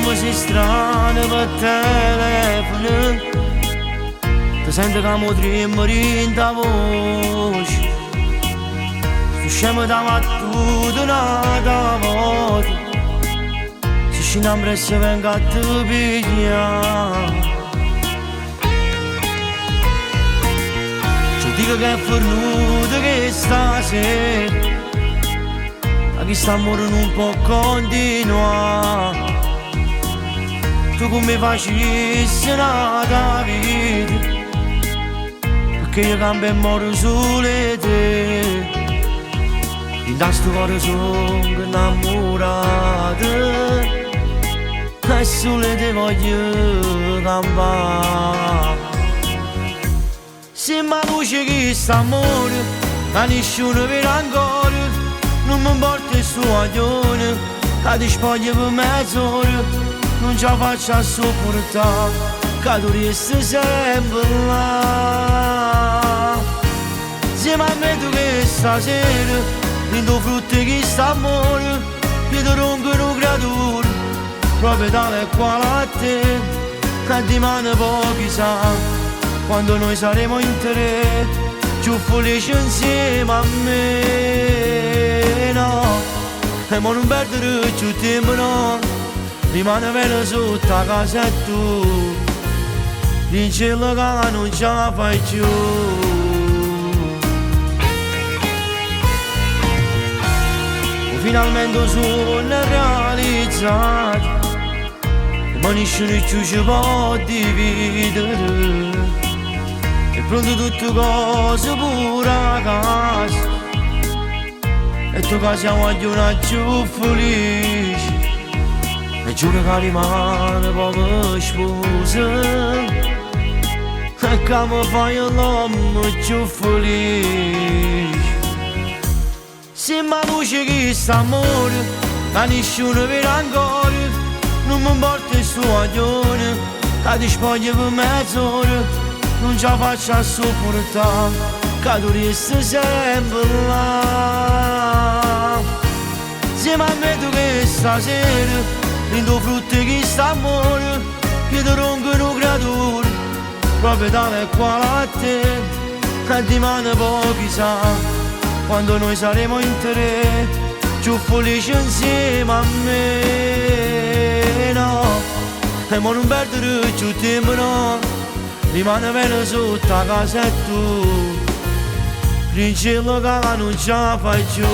come sei strano per telefono, ti sento che mi tremori in ta voce, tu scemo da battuta una volta, se scina presso venga a te pigliare. Ci dico che è fornuto che stasera, ma chi sta morendo non può continuare. Tu come facessi una vita, perché io cambio e moro solo te. In questo cuore sono innamorato e solo te voglio campare. Se mi luce che sta amore, ma nessuno vede ancora, non mi importa il suo aglione, che ti spoglia per mezz'ora. Non ce la faccio a sopportare, che tu resti sempre là. Insieme a me tu che stasera, in tuo frutto che sta amore, che ti rompono creature, proprio tale e quale a te, che di mano pochi sa, quando noi saremo in tre, più felici insieme a me, no. E mo non perdere più tempo, no. Rimane bene sotto la casa e tu dici che non ce la fai più. Finalmente sono realizzato, ma nessuno più ci può dividere. È pronto tutte cose pure a casa, e tu che siamo agli una più felici. E giuro che rimane come sposa, e che mi fai l'uomo più felice. Se mi luce che sta amore, ma nessuno vede ancora, non mi importa il suo aglione, che ti spoglia per mezz'ora, non ce la faccio a sopportare, che tu resti sempre là. Insieme a me tu che stasera, in tuo frutto che sta amore, che ti rompono creature, proprio tale e quale a te, che di mano pochi sa, quando noi saremo in tre, più felici insieme a me, no. E mo non perdere più tempo, no. Rimane bene sotto la casa e tu, principio che non ce la fai più.